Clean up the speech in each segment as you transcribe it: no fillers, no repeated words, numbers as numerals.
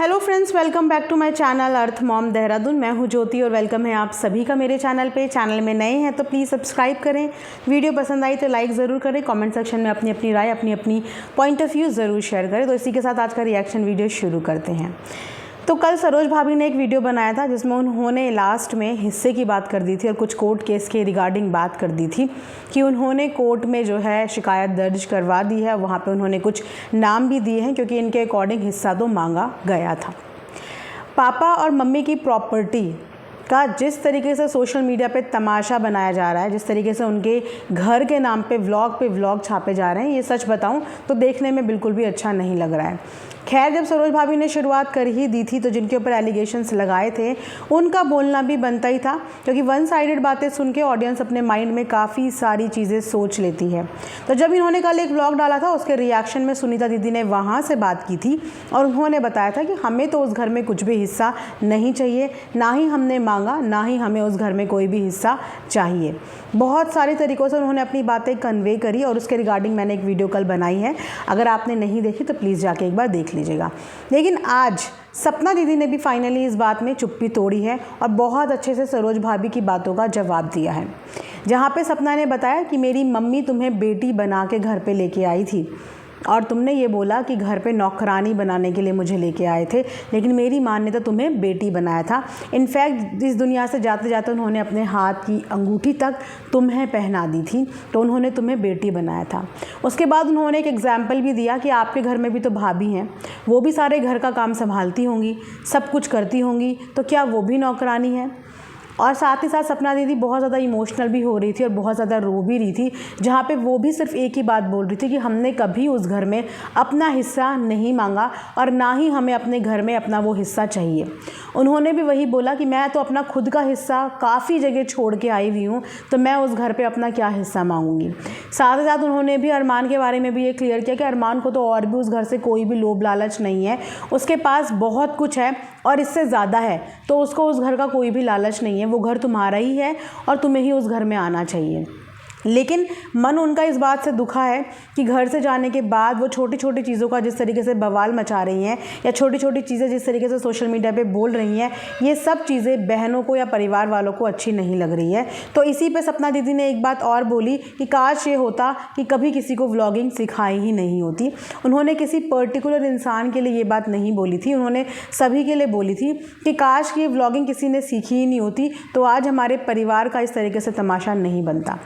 Hello friends, welcome back to my channel earth mom Dehradun. मैं हूं ज्योति और वेलकम है आप सभी का मेरे चैनल पे। चैनल में नए हैं तो प्लीज़ सब्सक्राइब करें। वीडियो पसंद आई तो लाइक ज़रूर करें। कमेंट सेक्शन में अपनी अपनी राय, अपनी अपनी पॉइंट ऑफ व्यू ज़रूर शेयर करें। तो इसी के साथ आज का रिएक्शन वीडियो शुरू करते हैं। तो कल सरोज भाभी ने एक वीडियो बनाया था जिसमें उन्होंने लास्ट में हिस्से की बात कर दी थी और कुछ कोर्ट केस के रिगार्डिंग बात कर दी थी कि उन्होंने कोर्ट में जो है शिकायत दर्ज करवा दी है। वहाँ पे उन्होंने कुछ नाम भी दिए हैं क्योंकि इनके अकॉर्डिंग हिस्सा तो मांगा गया था। पापा और मम्मी की प्रॉपर्टी का जिस तरीके से सोशल मीडिया पे तमाशा बनाया जा रहा है, जिस तरीके से उनके घर के नाम पे व्लॉग छापे जा रहे हैं, ये सच बताऊं तो देखने में बिल्कुल भी अच्छा नहीं लग रहा है। खैर, जब सरोज भाभी ने शुरुआत कर ही दी थी तो जिनके ऊपर एलिगेशंस लगाए थे उनका बोलना भी बनता ही था, क्योंकि वन साइडेड बातें सुन के ऑडियंस अपने माइंड में काफ़ी सारी चीज़ें सोच लेती है। तो जब इन्होंने कल एक व्लॉग डाला था उसके रिएक्शन में सुनीता दीदी ने वहाँ से बात की थी और उन्होंने बताया था कि हमें तो उस घर में कुछ भी हिस्सा नहीं चाहिए, ना ही हमने मांगा, ना ही हमें उस घर में कोई भी हिस्सा चाहिए। बहुत सारे तरीक़ों से उन्होंने अपनी बातें कन्वे करी और उसके रिगार्डिंग मैंने एक वीडियो कल बनाई है। अगर आपने नहीं देखी तो प्लीज़ जाके एक बार देख लीजिएगा। लेकिन आज सपना दीदी ने भी फाइनली इस बात में चुप्पी तोड़ी है और बहुत अच्छे से सरोज भाभी की बातों का जवाब दिया है। जहाँ पे सपना ने बताया कि मेरी मम्मी तुम्हें बेटी बना के घर पे लेके आई थी और तुमने ये बोला कि घर पे नौकरानी बनाने के लिए मुझे लेके आए थे, लेकिन मेरी माँ ने तो तुम्हें बेटी बनाया था। इनफैक्ट इस दुनिया से जाते जाते उन्होंने अपने हाथ की अंगूठी तक तुम्हें पहना दी थी, तो उन्होंने तुम्हें बेटी बनाया था। उसके बाद उन्होंने एक एग्जाम्पल भी दिया कि आपके घर में भी तो भाभी हैं, वो भी सारे घर का काम संभालती होंगी, सब कुछ करती होंगी, तो क्या वो भी नौकरानी है? और साथ ही साथ सपना दीदी बहुत ज़्यादा इमोशनल भी हो रही थी और बहुत ज़्यादा रो भी रही थी, जहाँ पे वो भी सिर्फ एक ही बात बोल रही थी कि हमने कभी उस घर में अपना हिस्सा नहीं मांगा और ना ही हमें अपने घर में अपना वो हिस्सा चाहिए। उन्होंने भी वही बोला कि मैं तो अपना खुद का हिस्सा काफ़ी जगह छोड़ के आई हुई हूँ, तो मैं उस घर पर अपना क्या हिस्सा मांगूंगी। साथ ही साथ उन्होंने भी अरमान के बारे में भी ये क्लियर किया कि अरमान को तो और भी उस घर से कोई भी लोभ लालच नहीं है, उसके पास बहुत कुछ है और इससे ज़्यादा है, तो उसको उस घर का कोई भी लालच नहीं है। वो घर तुम्हारा ही है और तुम्हें ही उस घर में आना चाहिए। लेकिन मन उनका इस बात से दुखा है कि घर से जाने के बाद वो छोटी छोटी चीज़ों का जिस तरीके से बवाल मचा रही हैं या छोटी छोटी चीज़ें जिस तरीके से सोशल मीडिया पे बोल रही हैं, ये सब चीज़ें बहनों को या परिवार वालों को अच्छी नहीं लग रही है। तो इसी पे सपना दीदी ने एक बात और बोली कि काश ये होता कि कभी किसी को व्लॉगिंग सिखाई ही नहीं होती। उन्होंने किसी पर्टिकुलर इंसान के लिए ये बात नहीं बोली थी, उन्होंने सभी के लिए बोली थी कि काश ये व्लॉगिंग किसी ने सीखी ही नहीं होती तो आज हमारे परिवार का इस तरीके से तमाशा नहीं बनता।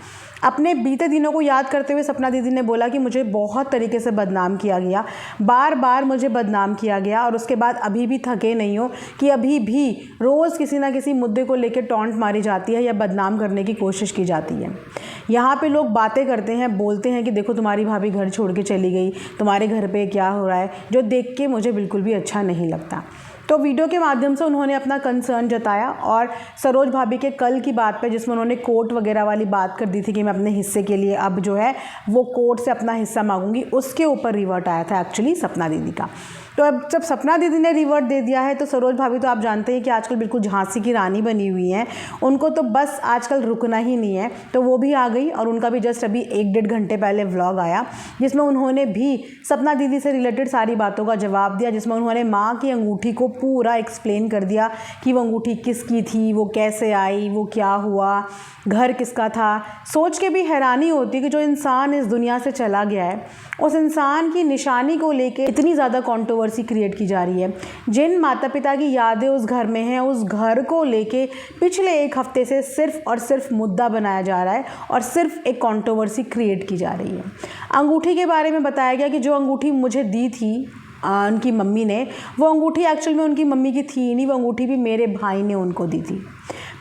अपने बीते दिनों को याद करते हुए सपना दीदी ने बोला कि मुझे बहुत तरीके से बदनाम किया गया, बार बार मुझे बदनाम किया गया और उसके बाद अभी भी थके नहीं हो कि अभी भी रोज़ किसी ना किसी मुद्दे को लेकर टॉन्ट मारी जाती है या बदनाम करने की कोशिश की जाती है। यहाँ पे लोग बातें करते हैं, बोलते हैं कि देखो तुम्हारी भाभी घर छोड़ के चली गई, तुम्हारे घर पे क्या हो रहा है, जो देख के मुझे बिल्कुल भी अच्छा नहीं लगता। तो वीडियो के माध्यम से उन्होंने अपना कंसर्न जताया और सरोज भाभी के कल की बात पे जिसमें उन्होंने कोर्ट वगैरह वाली बात कर दी थी कि मैं अपने हिस्से के लिए अब जो है वो कोर्ट से अपना हिस्सा मांगूंगी, उसके ऊपर रिवर्ट आया था एक्चुअली सपना दीदी का। तो अब जब सपना दीदी ने रिवर्ट दे दिया है तो सरोज भाभी तो आप जानते हैं कि आजकल बिल्कुल झांसी की रानी बनी हुई हैं, उनको तो बस आजकल रुकना ही नहीं है। तो वो भी आ गई और उनका भी जस्ट अभी 1-1.5 घंटे पहले व्लॉग आया जिसमें उन्होंने भी सपना दीदी से रिलेटेड सारी बातों का जवाब दिया, जिसमें उन्होंने माँ की अंगूठी को पूरा एक्सप्लेन कर दिया कि वो अंगूठी किसकी थी, वो कैसे आई, वो क्या हुआ, घर किसका था। सोच के भी हैरानी होती है कि जो इंसान इस दुनिया से चला गया है उस इंसान की निशानी को लेके इतनी ज़्यादा कंट्रोवर्सी क्रिएट की जा रही है। जिन माता पिता की यादें उस घर में हैं, उस घर को लेके पिछले 1 हफ्ते से सिर्फ और सिर्फ मुद्दा बनाया जा रहा है और सिर्फ एक कंट्रोवर्सी क्रिएट की जा रही है। अंगूठी के बारे में बताया गया कि जो अंगूठी मुझे दी थी उनकी मम्मी ने, वो अंगूठी एक्चुअल में उनकी मम्मी की थी नहीं, वो अंगूठी भी मेरे भाई ने उनको दी थी।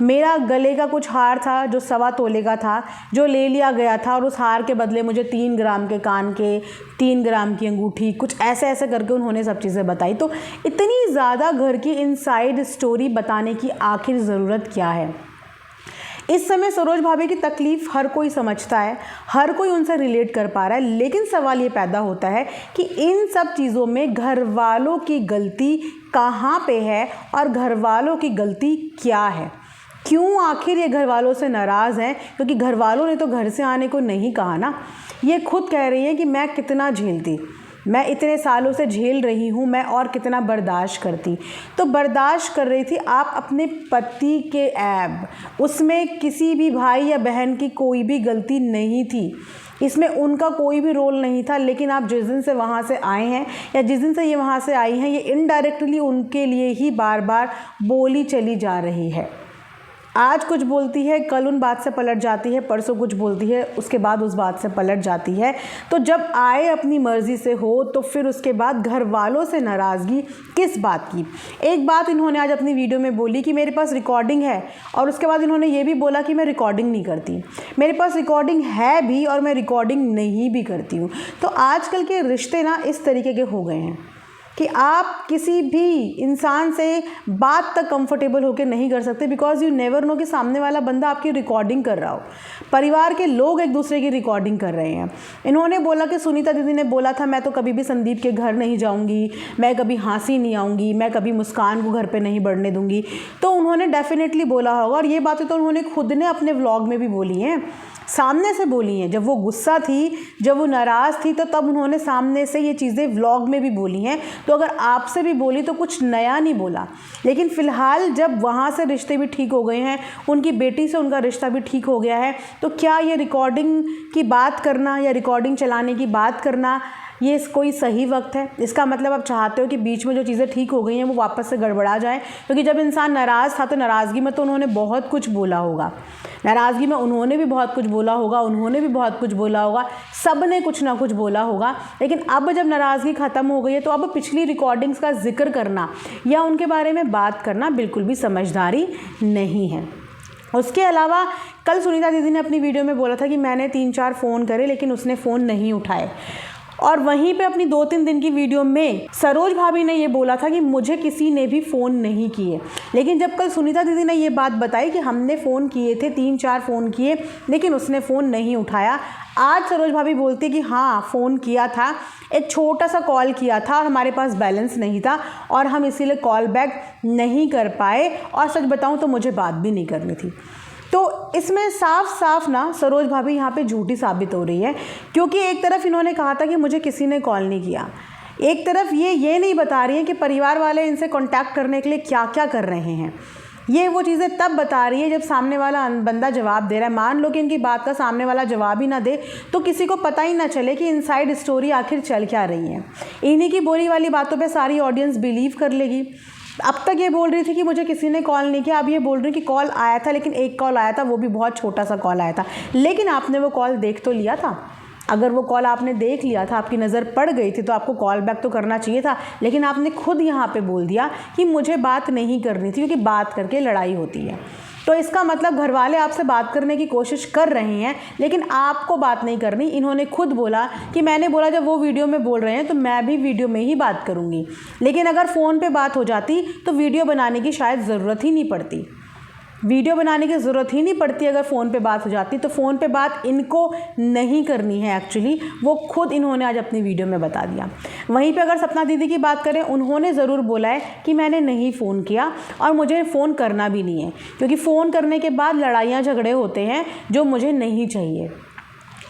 मेरा गले का कुछ हार था जो 1.25 तोले का था, जो ले लिया गया था और उस हार के बदले मुझे 3 ग्राम के कान के, 3 ग्राम की अंगूठी, कुछ ऐसे ऐसे करके उन्होंने सब चीज़ें बताई। तो इतनी ज़्यादा घर की इनसाइड स्टोरी बताने की आखिर ज़रूरत क्या है? इस समय सरोज भाभी की तकलीफ़ हर कोई समझता है, हर कोई उनसे रिलेट कर पा रहा है, लेकिन सवाल ये पैदा होता है कि इन सब चीज़ों में घर वालों की गलती कहाँ पे है और घर वालों की गलती क्या है? क्यों आखिर ये घर वालों से नाराज़ हैं? क्योंकि घर वालों ने तो घर से आने को नहीं कहा ना, ये खुद कह रही है कि मैं कितना झेलती, मैं इतने सालों से झेल रही हूँ, मैं और कितना बर्दाश्त करती। तो बर्दाश्त कर रही थी आप अपने पति के ऐब, उसमें किसी भी भाई या बहन की कोई भी गलती नहीं थी, इसमें उनका कोई भी रोल नहीं था। लेकिन आप जिस दिन से वहाँ से आए हैं या जिस दिन से ये वहाँ से आई हैं, ये इनडायरेक्टली उनके लिए ही बार बार बोली चली जा रही है। आज कुछ बोलती है, कल उन बात से पलट जाती है, परसों कुछ बोलती है, उसके बाद उस बात से पलट जाती है। तो जब आए अपनी मर्ज़ी से हो तो फिर उसके बाद घर वालों से नाराज़गी किस बात की। एक बात इन्होंने आज अपनी वीडियो में बोली कि मेरे पास रिकॉर्डिंग है, और उसके बाद इन्होंने ये भी बोला कि मैं रिकॉर्डिंग नहीं करती। मेरे पास रिकॉर्डिंग है भी और मैं रिकॉर्डिंग नहीं भी करती हूँ। तो आजकल के रिश्ते ना इस तरीके के हो गए हैं कि आप किसी भी इंसान से बात तक कंफर्टेबल होकर नहीं कर सकते, बिकॉज यू नेवर नो कि सामने वाला बंदा आपकी रिकॉर्डिंग कर रहा हो। परिवार के लोग एक दूसरे की रिकॉर्डिंग कर रहे हैं। इन्होंने बोला कि सुनीता दीदी ने बोला था मैं तो कभी भी संदीप के घर नहीं जाऊंगी, मैं कभी हाँसी नहीं आऊँगी, मैं कभी मुस्कान को घर पर नहीं बढ़ने दूंगी। तो उन्होंने डेफिनेटली बोला होगा, और ये बातें तो उन्होंने खुद ने अपने व्लॉग में भी बोली हैं, सामने से बोली हैं। जब वो गुस्सा थी, जब वो नाराज़ थी, तो तब उन्होंने सामने से ये चीज़ें व्लॉग में भी बोली हैं। तो अगर आपसे भी बोली तो कुछ नया नहीं बोला। लेकिन फ़िलहाल जब वहाँ से रिश्ते भी ठीक हो गए हैं, उनकी बेटी से उनका रिश्ता भी ठीक हो गया है, तो क्या ये रिकॉर्डिंग की बात करना या रिकॉर्डिंग चलाने की बात करना ये कोई सही वक्त है? इसका मतलब आप चाहते हो कि बीच में जो चीज़ें ठीक हो गई हैं वो वापस से गड़बड़ा जाएँ? क्योंकि जब इंसान नाराज़ था तो नाराज़गी में तो उन्होंने बहुत कुछ बोला होगा, नाराज़गी में उन्होंने भी बहुत कुछ बोला होगा, उन्होंने भी बहुत कुछ बोला होगा, सब ने कुछ ना कुछ बोला होगा। लेकिन अब जब नाराज़गी ख़त्म हो गई है तो अब पिछली रिकॉर्डिंग्स का जिक्र करना या उनके बारे में बात करना बिल्कुल भी समझदारी नहीं है। उसके अलावा कल सुनीता दीदी ने अपनी वीडियो में बोला था कि मैंने 3-4 फ़ोन करे लेकिन उसने फ़ोन नहीं उठाए, और वहीं पे अपनी 2-3 दिन की वीडियो में सरोज भाभी ने ये बोला था कि मुझे किसी ने भी फ़ोन नहीं किए। लेकिन जब कल सुनीता दीदी ने ये बात बताई कि हमने फ़ोन किए थे, 3-4 फ़ोन किए, लेकिन उसने फ़ोन नहीं उठाया, आज सरोज भाभी बोलती कि हाँ फ़ोन किया था, एक छोटा सा कॉल किया था और हमारे पास बैलेंस नहीं था और हम इसीलिए कॉल बैक नहीं कर पाए, और सच बताऊँ तो मुझे बात भी नहीं करनी थी। तो इसमें साफ साफ ना सरोज भाभी यहाँ पे झूठी साबित हो रही है, क्योंकि एक तरफ इन्होंने कहा था कि मुझे किसी ने कॉल नहीं किया, एक तरफ ये नहीं बता रही है कि परिवार वाले इनसे कांटेक्ट करने के लिए क्या क्या कर रहे हैं। ये वो चीज़ें तब बता रही है जब सामने वाला बंदा जवाब दे रहा है। मान लो कि इनकी बात का सामने वाला जवाब ही ना दे तो किसी को पता ही ना चले कि इनसाइड स्टोरी आखिर चल क्या रही है। इन्हीं की बोली वाली बातों पे सारी ऑडियंस बिलीव कर लेगी। अब तक ये बोल रही थी कि मुझे किसी ने कॉल नहीं किया, अब ये बोल रही कि कॉल आया था, लेकिन एक कॉल आया था, वो भी बहुत छोटा सा कॉल आया था। लेकिन आपने वो कॉल देख तो लिया था। अगर वो कॉल आपने देख लिया था, आपकी नज़र पड़ गई थी, तो आपको कॉल बैक तो करना चाहिए था। लेकिन आपने खुद यहाँ पे बोल दिया कि मुझे बात नहीं करनी थी, क्योंकि बात करके लड़ाई होती है। तो इसका मतलब घर वाले आपसे बात करने की कोशिश कर रहे हैं, लेकिन आपको बात नहीं करनी। इन्होंने खुद बोला कि मैंने बोला जब वो वीडियो में बोल रहे हैं तो मैं भी वीडियो में ही बात करूँगी, लेकिन अगर फ़ोन पे बात हो जाती तो वीडियो बनाने की शायद ज़रूरत ही नहीं पड़ती। वीडियो बनाने की ज़रूरत ही नहीं पड़ती अगर फ़ोन पे बात हो जाती। तो फ़ोन पे बात इनको नहीं करनी है एक्चुअली, वो खुद इन्होंने आज अपनी वीडियो में बता दिया। वहीं पे अगर सपना दीदी की बात करें, उन्होंने ज़रूर बोला है कि मैंने नहीं फ़ोन किया और मुझे फ़ोन करना भी नहीं है, क्योंकि फ़ोन करने के बाद लड़ाइयाँ झगड़े होते हैं जो मुझे नहीं चाहिए,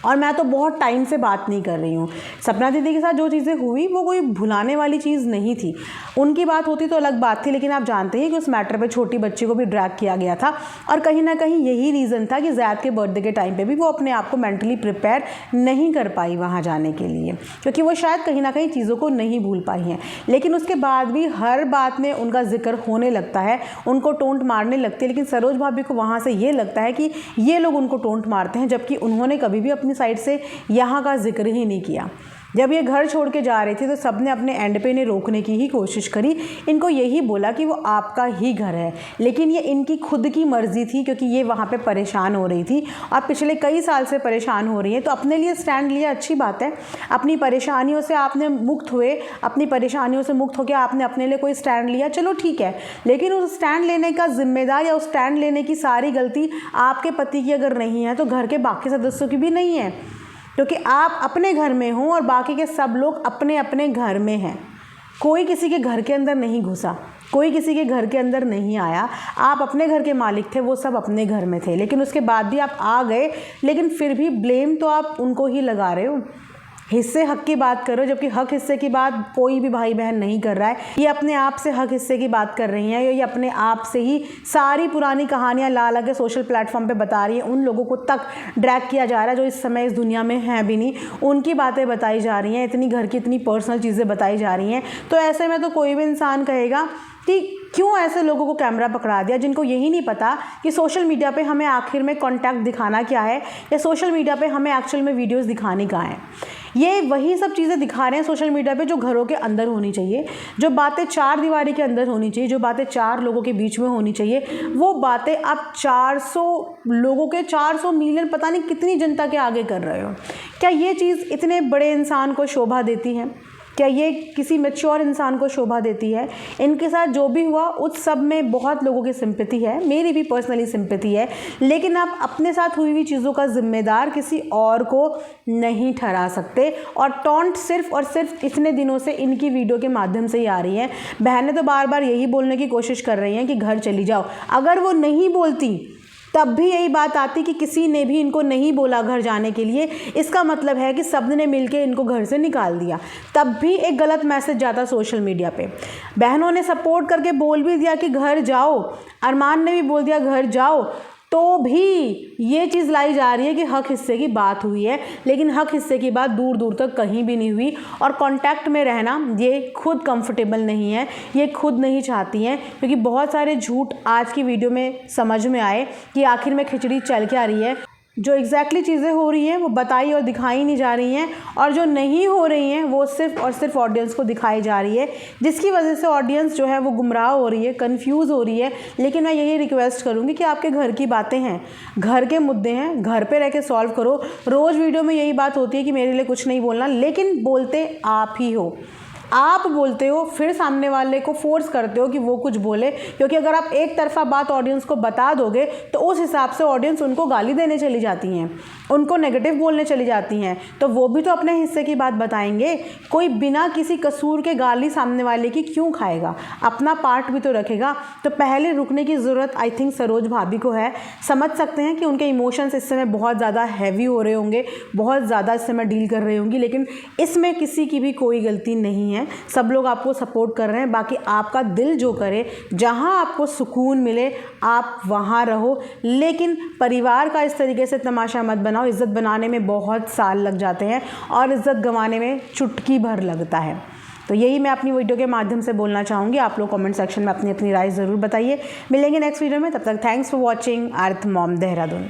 और मैं तो बहुत टाइम से बात नहीं कर रही हूँ। सपना दीदी के साथ जो चीज़ें हुई वो कोई भुलाने वाली चीज़ नहीं थी। उनकी बात होती तो अलग बात थी, लेकिन आप जानते हैं कि उस मैटर पे छोटी बच्ची को भी ड्रैग किया गया था, और कहीं ना कहीं यही रीज़न था कि ज़ैद के बर्थडे के टाइम पे भी वो अपने आप को मेंटली प्रिपेयर नहीं कर पाई वहाँ जाने के लिए, क्योंकि वो शायद कहीं ना कहीं चीज़ों को नहीं भूल पाई हैं। लेकिन उसके बाद भी हर बात में उनका जिक्र होने लगता है, उनको टोंट मारने लगती है। लेकिन सरोज भाभी को वहाँ से ये लगता है कि ये लोग उनको टोंट मारते हैं, जबकि उन्होंने कभी भी अपनी साइड से यहाँ का जिक्र ही नहीं किया। जब ये घर छोड़ के जा रही थी तो सबने अपने एंड पे इन्हें रोकने की ही कोशिश करी। इनको यही बोला कि वो आपका ही घर है, लेकिन ये इनकी खुद की मर्ज़ी थी, क्योंकि ये वहाँ पे परेशान हो रही थी और पिछले कई साल से परेशान हो रही है। तो अपने लिए स्टैंड लिया, अच्छी बात है। अपनी परेशानियों से आपने मुक्त हुए, अपनी परेशानियों से मुक्त होकर आपने अपने लिए कोई स्टैंड लिया, चलो ठीक है। लेकिन उस स्टैंड लेने का जिम्मेदार या उस स्टैंड लेने की सारी गलती आपके पति की अगर नहीं है तो घर के बाकी सदस्यों की भी नहीं है, क्योंकि आप अपने घर में हो और बाकी के सब लोग अपने अपने घर में हैं। कोई किसी के घर के अंदर नहीं घुसा, कोई किसी के घर के अंदर नहीं आया। आप अपने घर के मालिक थे, वो सब अपने घर में थे, लेकिन उसके बाद भी आप आ गए। लेकिन फिर भी ब्लेम तो आप उनको ही लगा रहे हो। हिस्से हक की बात कर रहे हो, जबकि हक हिस्से की बात कोई भी भाई बहन नहीं कर रहा है। ये अपने आप से हक हिस्से की बात कर रही हैं, ये अपने आप से ही सारी पुरानी कहानियाँ ला ला के सोशल प्लेटफॉर्म पे बता रही है। उन लोगों को तक ड्रैग किया जा रहा है जो इस समय इस दुनिया में हैं भी नहीं, उनकी बातें बताई जा रही हैं, इतनी घर की इतनी पर्सनल चीज़ें बताई जा रही हैं। तो ऐसे में तो कोई भी इंसान कहेगा कि क्यों ऐसे लोगों को कैमरा पकड़ा दिया जिनको यही नहीं पता कि सोशल मीडिया पे हमें आखिर में कॉन्टेंट दिखाना क्या है, या सोशल मीडिया पे हमें एक्चुअल में वीडियोस दिखानी कहाँ है। ये वही सब चीज़ें दिखा रहे हैं सोशल मीडिया पे जो घरों के अंदर होनी चाहिए, जो बातें 4 दीवारी के अंदर होनी चाहिए, जो बातें 4 लोगों के बीच में होनी चाहिए, वो बातें आप 400 लोगों के 400 मिलियन पता नहीं कितनी जनता के आगे कर रहे हो। क्या ये चीज़ इतने बड़े इंसान को शोभा देती है? क्या ये किसी मैच्योर इंसान को शोभा देती है? इनके साथ जो भी हुआ उस सब में बहुत लोगों की सिंपैथी है, मेरी भी पर्सनली सिंपैथी है, लेकिन आप अपने साथ हुई हुई चीज़ों का जिम्मेदार किसी और को नहीं ठहरा सकते। और टॉन्ट सिर्फ और सिर्फ इतने दिनों से इनकी वीडियो के माध्यम से ही आ रही है। बहनें तो बार बार यही बोलने की कोशिश कर रही हैं कि घर चली जाओ। अगर वो नहीं बोलती तब भी यही बात आती कि किसी ने भी इनको नहीं बोला घर जाने के लिए, इसका मतलब है कि सब ने मिलके इनको घर से निकाल दिया। तब भी एक गलत मैसेज जाता सोशल मीडिया पे। बहनों ने सपोर्ट करके बोल भी दिया कि घर जाओ, अरमान ने भी बोल दिया घर जाओ, तो भी ये चीज़ लाई जा रही है कि हक हिस्से की बात हुई है, लेकिन हक हिस्से की बात दूर दूर तक कहीं भी नहीं हुई। और कांटेक्ट में रहना ये खुद कंफर्टेबल नहीं है, ये खुद नहीं चाहती हैं, क्योंकि बहुत सारे झूठ आज की वीडियो में समझ में आए कि आखिर में खिचड़ी चल क्या रही है। जो एग्जैक्टली चीज़ें हो रही हैं वो बताई और दिखाई नहीं जा रही हैं, और जो नहीं हो रही हैं वो सिर्फ और सिर्फ ऑडियंस को दिखाई जा रही है, जिसकी वजह से ऑडियंस जो है वो गुमराह हो रही है, कंफ्यूज हो रही है। लेकिन मैं यही रिक्वेस्ट करूँगी कि आपके घर की बातें हैं, घर के मुद्दे हैं, घर पे रह के सॉल्व करो। रोज़ वीडियो में यही बात होती है कि मेरे लिए कुछ नहीं बोलना, लेकिन बोलते आप ही हो। आप बोलते हो, फिर सामने वाले को फोर्स करते हो कि वो कुछ बोले, क्योंकि अगर आप एक तरफा बात ऑडियंस को बता दोगे तो उस हिसाब से ऑडियंस उनको गाली देने चली जाती हैं, उनको नेगेटिव बोलने चली जाती हैं, तो वो भी तो अपने हिस्से की बात बताएंगे। कोई बिना किसी कसूर के गाली सामने वाले की क्यों खाएगा? अपना पार्ट भी तो रखेगा। तो पहले रुकने की ज़रूरत आई थिंक सरोज भाभी को है। समझ सकते हैं कि उनके इमोशंस इस समय बहुत ज़्यादा हैवी हो रहे होंगे, बहुत ज़्यादा इस समय डील कर रही होंगी, लेकिन इसमें किसी की भी कोई गलती नहीं है। सब लोग आपको सपोर्ट कर रहे हैं। बाकी आपका दिल जो करे, जहां आपको सुकून मिले आप वहां रहो, लेकिन परिवार का इस तरीके से तमाशा मत बनाओ। इज़्ज़त बनाने में बहुत साल लग जाते हैं और इज़्ज़त गंवाने में चुटकी भर लगता है। तो यही मैं अपनी वीडियो के माध्यम से बोलना चाहूँगी। आप लोग कमेंट सेक्शन में अपनी अपनी राय ज़रूर बताइए। मिलेंगे नेक्स्ट वीडियो में, तब तक thanks for watching earth mom Dehradun.